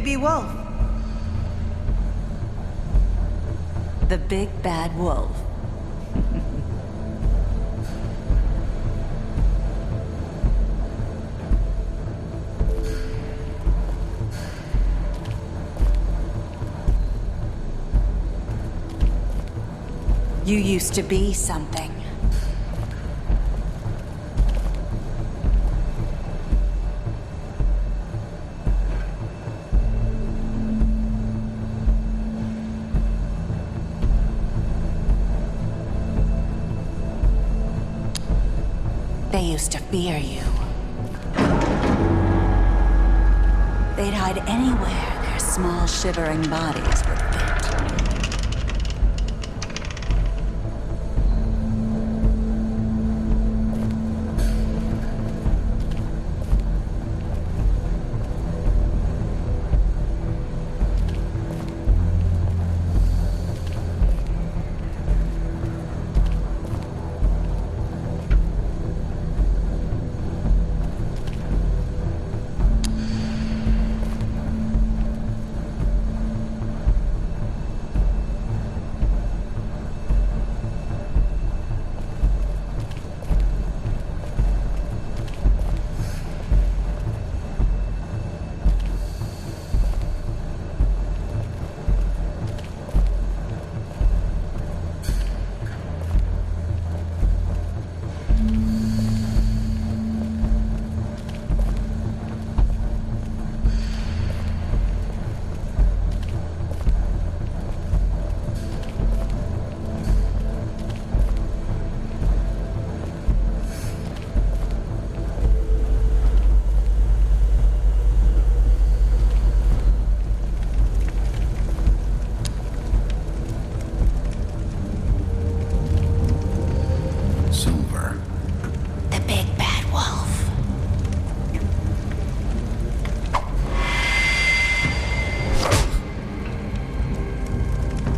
Bigby Wolf. The big bad wolf. You used to be something. They used to fear you. They'd hide anywhere their small, shivering bodies would fit.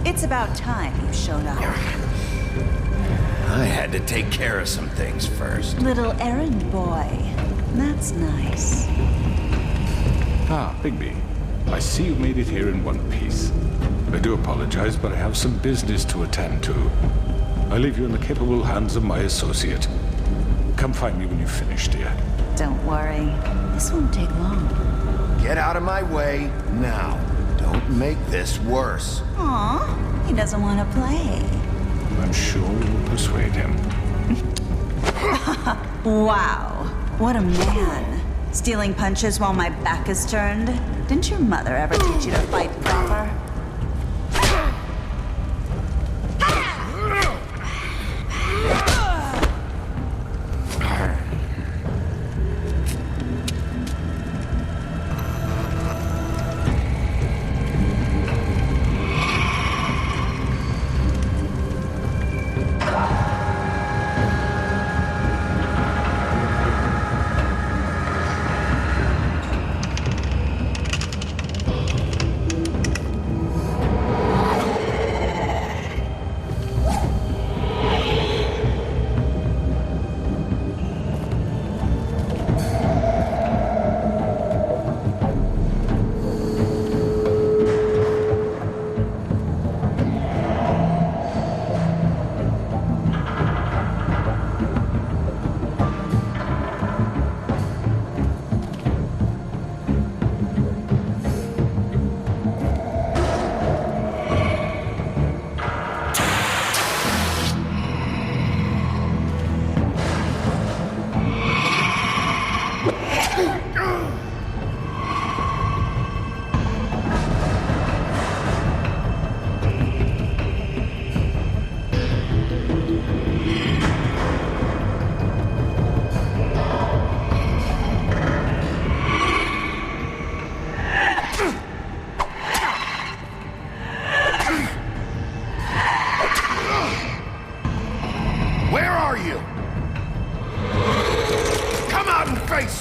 It's about time you showed up. I had to take care of some things first. Little errand boy. That's nice. Ah, Bigby. I see you made it here in one piece. I do apologize, but I have some business to attend to. I leave you in the capable hands of my associate. Come find me when you've finished, dear. Don't worry. This won't take long. Get out of my way now. Don't make this worse. Aw, he doesn't want to play. I'm sure we'll persuade him. Wow, what a man. Stealing punches while my back is turned? Didn't your mother ever teach you to fight proper?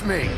Me.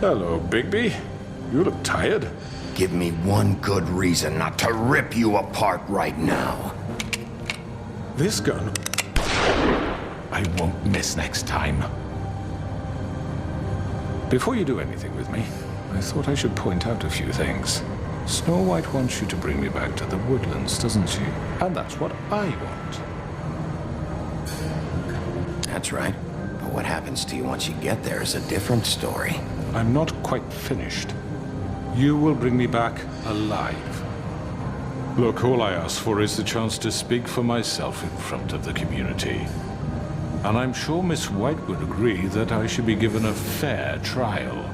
Hello, Bigby. You look tired. Give me one good reason not to rip you apart right now. This gun... I won't miss next time. Before you do anything with me, I thought I should point out a few things. Snow White wants you to bring me back to the woodlands, doesn't she? And that's what I want. That's right. But what happens to you once you get there is a different story. I'm not quite finished. You will bring me back alive. Look, all I ask for is the chance to speak for myself in front of the community. And I'm sure Miss White would agree that I should be given a fair trial.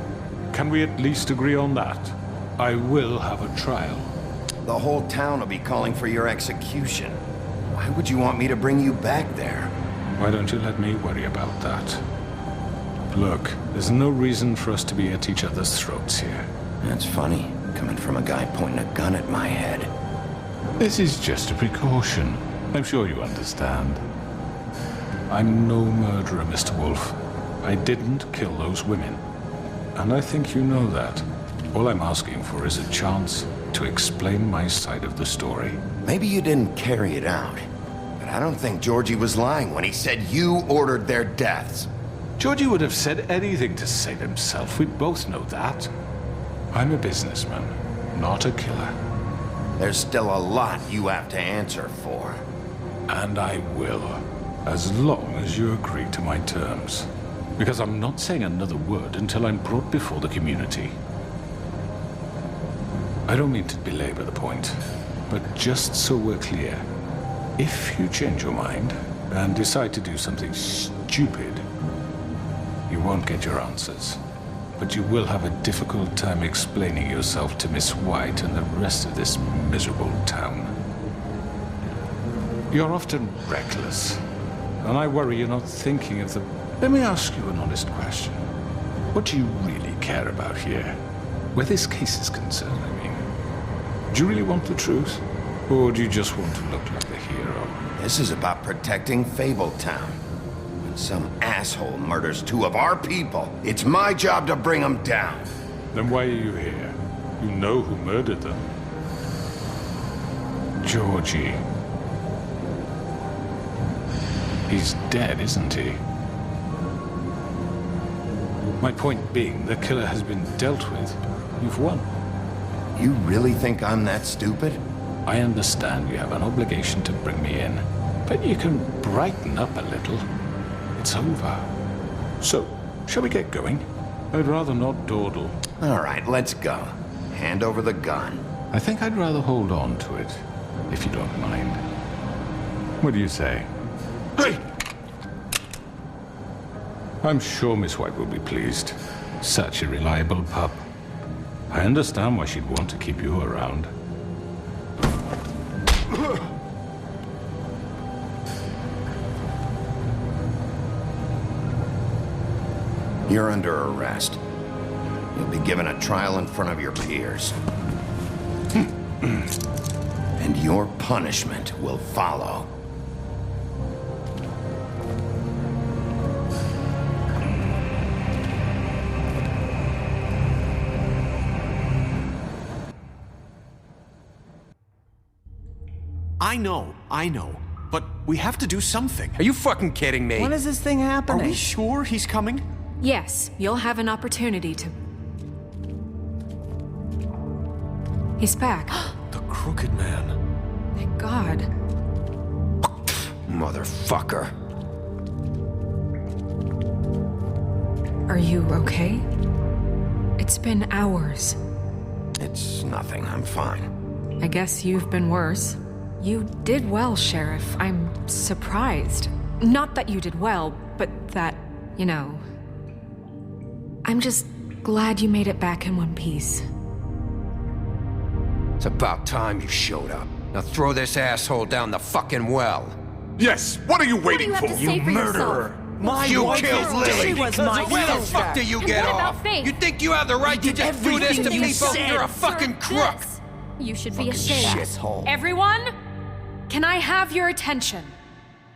Can we at least agree on that? I will have a trial. The whole town will be calling for your execution. Why would you want me to bring you back there? Why don't you let me worry about that? Look, there's no reason for us to be at each other's throats here. That's funny, coming from a guy pointing a gun at my head. This is just a precaution. I'm sure you understand. I'm no murderer, Mr. Wolf. I didn't kill those women. And I think you know that. All I'm asking for is a chance to explain my side of the story. Maybe you didn't carry it out, but I don't think Georgie was lying when he said you ordered their deaths. Georgie would have said anything to save himself. We both know that. I'm a businessman, not a killer. There's still a lot you have to answer for. And I will, as long as you agree to my terms. Because I'm not saying another word until I'm brought before the community. I don't mean to belabor the point, but just so we're clear, if you change your mind and decide to do something stupid, you won't get your answers. But you will have a difficult time explaining yourself to Miss White and the rest of this miserable town. You're often reckless, and I worry you're not thinking of the... Let me ask you an honest question. What do you really care about here? Where this case is concerned, I mean. Do you really want the truth? Or do you just want to look like the hero? This is about protecting Fabletown. When some asshole murders two of our people, it's my job to bring them down. Then why are you here? You know who murdered them. Georgie. He's dead, isn't he? My point being, the killer has been dealt with. You've won. You really think I'm that stupid? I understand you have an obligation to bring me in, but you can brighten up a little. It's over. So, shall we get going? I'd rather not dawdle. All right, let's go. Hand over the gun. I think I'd rather hold on to it, if you don't mind. What do you say? Hey! I'm sure Miss White will be pleased. Such a reliable pup. I understand why she'd want to keep you around. You're under arrest. You'll be given a trial in front of your peers. And your punishment will follow. I know. But we have to do something. Are you fucking kidding me? When is this thing Are happening? we sure he's coming? Yes, you'll have an opportunity to... He's back. The Crooked Man. Thank God. Motherfucker. Are you okay? It's been hours. It's nothing, I'm fine. I guess you've been worse. You did well, Sheriff. I'm surprised. Not that you did well, but that, you know... I'm just glad you made it back in one piece. It's about time you showed up. Now throw this asshole down the fucking well. Yes, what are you waiting for? You murderer! You killed Lily! She was my Where the sister. fuck do you And get what about off? Faith? You think you have the right to just do this to everything you people? said. You're a fucking crook! This. You should be ashamed. Shithole. Everyone, can I have your attention?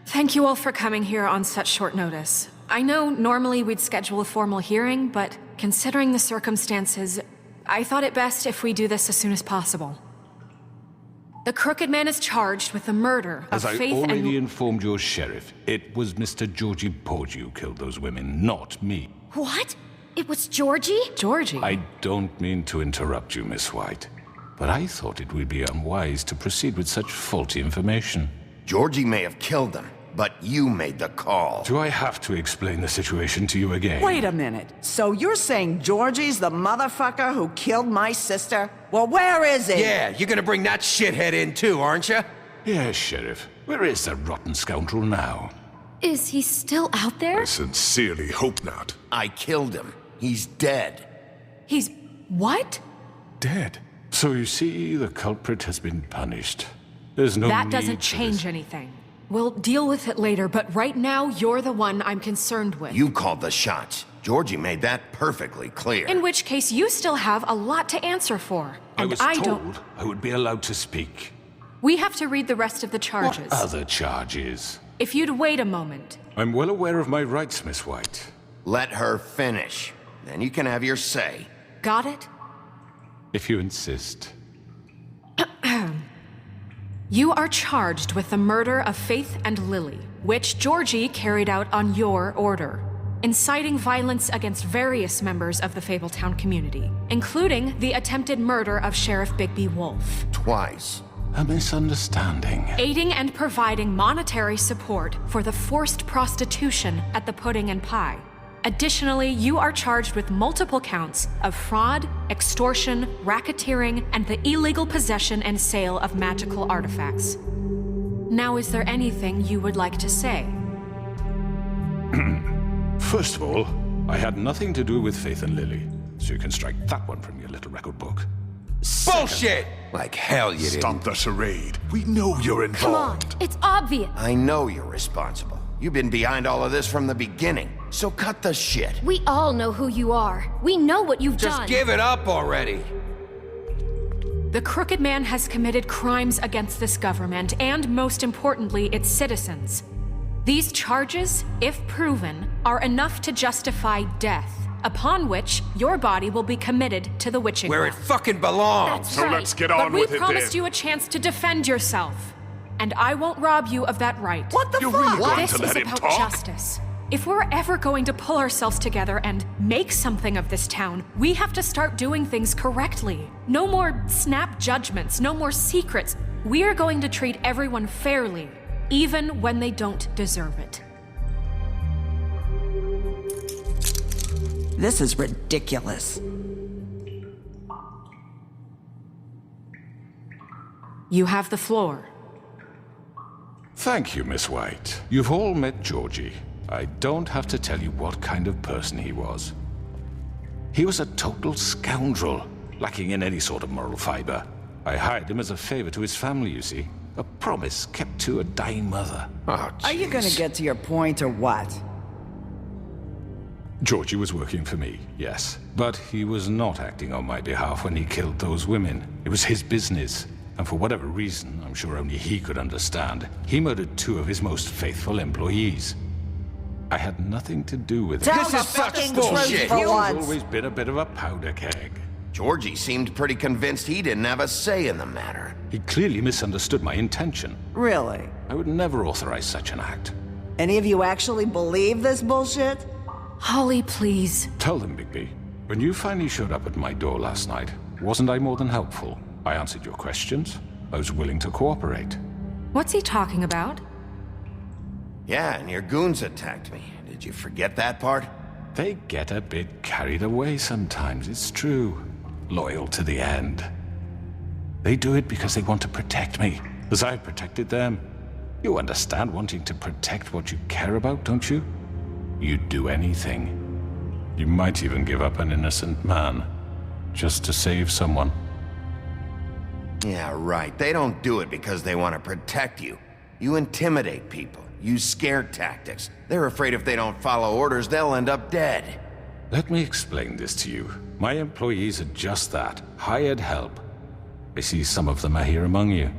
Thank you all for coming here on such short notice. I know normally we'd schedule a formal hearing, but considering the circumstances, I thought it best if we do this as soon as possible. The Crooked Man is charged with the murder As of I Faith already and... informed your sheriff, it was Mr. Georgie Porgy who killed those women, not me. What? It was Georgie? Georgie? I don't mean to interrupt you, Miss White, but I thought it would be unwise to proceed with such faulty information. Georgie may have killed them, but you made the call. Do I have to explain the situation to you again? Wait a minute. So you're saying Georgie's the motherfucker who killed my sister? Well, where is he? Yeah, you're gonna bring that shithead in too, aren't you? Yes, Sheriff. Where is that rotten scoundrel now? Is he still out there? I sincerely hope not. I killed him. He's dead. He's... what? Dead. So you see, the culprit has been punished. There's no That need doesn't for change this. anything. We'll deal with it later, but right now, you're the one I'm concerned with. You called the shots. Georgie made that perfectly clear. In which case, you still have a lot to answer for. I And was I told don't... I would be allowed to speak. We have to read the rest of the charges. What other charges? If you'd wait a moment. I'm well aware of my rights, Miss White. Let her finish. Then you can have your say. Got it? If you insist. You are charged with the murder of Faith and Lily, which Georgie carried out on your order, inciting violence against various members of the Fabletown community, including the attempted murder of Sheriff Bigby Wolf. Twice. A misunderstanding. Aiding and providing monetary support for the forced prostitution at the Pudding and Pie. Additionally, you are charged with multiple counts of fraud, extortion, racketeering, and the illegal possession and sale of magical artifacts. Now, is there anything you would like to say? First of all, I had nothing to do with Faith and Lily, so you can strike that one from your little record book. Bullshit! Like hell you didn't. Stop the charade. We know you're Come on, involved. it's obvious. I know you're responsible. You've been behind all of this from the beginning, so cut the shit. We all know who you are. We know what you've Just done. give it up already. The Crooked Man has committed crimes against this government and, most importantly, its citizens. These charges, if proven, are enough to justify death, upon which your body will be committed to the witching Where it well. fucking belongs. That's So right. let's get But on we with it promised then. you a chance to defend yourself, and I won't rob you of that right. What the You're fuck? really going This to is let him about talk? justice. If we're ever going to pull ourselves together and make something of this town, we have to start doing things correctly. No more snap judgments, no more secrets. We are going to treat everyone fairly, even when they don't deserve it. This is ridiculous. You have the floor. Thank you, Miss White. You've all met Georgie. I don't have to tell you what kind of person he was. He was a total scoundrel, lacking in any sort of moral fiber. I hired him as a favor to his family, you see. A promise kept to a dying mother. Oh, Are you gonna jeez. get to your point or what? Georgie was working for me, yes. But he was not acting on my behalf when he killed those women. It was his business. And for whatever reason, I'm sure only he could understand, he murdered 2 of his most faithful employees. I had nothing to do with it. Tell This the is such fucking bullshit. truth for He's once. always been a bit of a powder keg. Georgie seemed pretty convinced he didn't have a say in the matter. He clearly misunderstood my intention. Really? I would never authorize such an act. Any of you actually believe this bullshit? Holly, please. Tell them, Bigby. When you finally showed up at my door last night, wasn't I more than helpful? I answered your questions. I was willing to cooperate. What's he talking about? Yeah, and your goons attacked me. Did you forget that part? They get a bit carried away sometimes, it's true. Loyal to the end. They do it because they want to protect me, as I've protected them. You understand wanting to protect what you care about, don't you? You'd do anything. You might even give up an innocent man, just to save someone. Yeah, right. They don't do it because they want to protect you. You intimidate people, use scare tactics. They're afraid if they don't follow orders, they'll end up dead. Let me explain this to you. My employees are just that, hired help. I see some of them are here among you.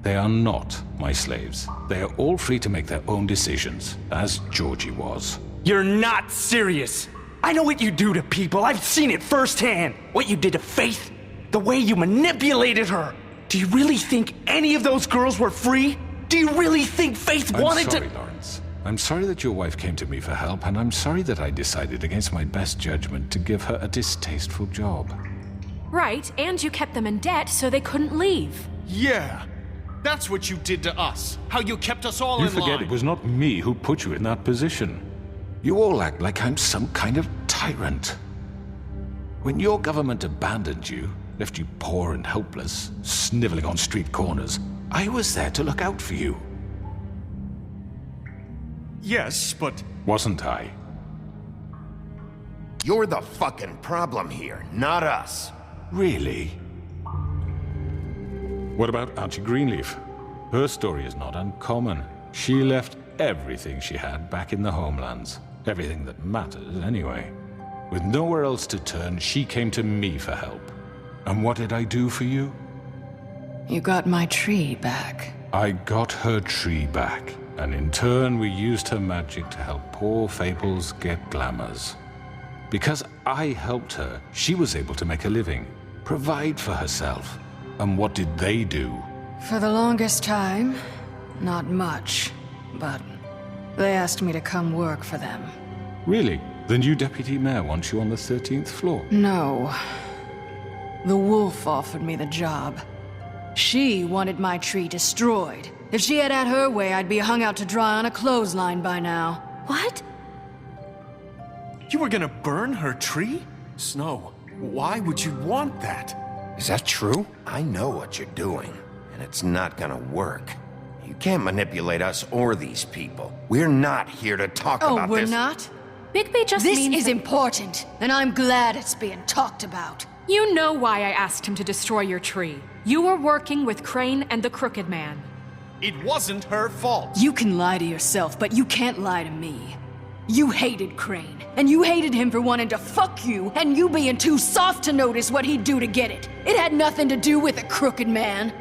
They are not my slaves. They are all free to make their own decisions, as Georgie was. You're not serious. I know what you do to people. I've seen it firsthand. What you did to Faith. The way you manipulated her. Do you really think any of those girls were free? Do you really think Faith wanted I'm sorry, to... Lawrence. I'm sorry that your wife came to me for help, and I'm sorry that I decided against my best judgment to give her a distasteful job. Right, and you kept them in debt so they couldn't leave. Yeah. That's what you did to us. How you kept us all You in forget line. it was not me who put you in that position. You all act like I'm some kind of tyrant. When your government abandoned you, left you poor and helpless, sniveling on street corners, I was there to look out for you. Yes, but... Wasn't I? You're the fucking problem here, not us. Really? What about Auntie Greenleaf? Her story is not uncommon. She left everything she had back in the homelands. Everything that matters, anyway. With nowhere else to turn, she came to me for help. And what did I do for you? You got my tree back. I got her tree back, and in turn we used her magic to help poor Fables get glamours. Because I helped her, she was able to make a living, provide for herself. And what did they do? For the longest time, not much. But they asked me to come work for them. Really? The new deputy mayor wants you on the 13th floor? No. The wolf offered me the job. She wanted my tree destroyed. If she had her way, I'd be hung out to dry on a clothesline by now. What? You were gonna burn her tree? Snow, why would you want that? Is that true? I know what you're doing, and it's not gonna work. You can't manipulate us or these people. We're not here to talk about this. Oh, we're not? Bigby just This means is that- important, and I'm glad it's being talked about. You know why I asked him to destroy your tree. You were working with Crane and the Crooked Man. It wasn't her fault. You can lie to yourself, but you can't lie to me. You hated Crane, and you hated him for wanting to fuck you, and you being too soft to notice what he'd do to get it. It had nothing to do with a Crooked Man.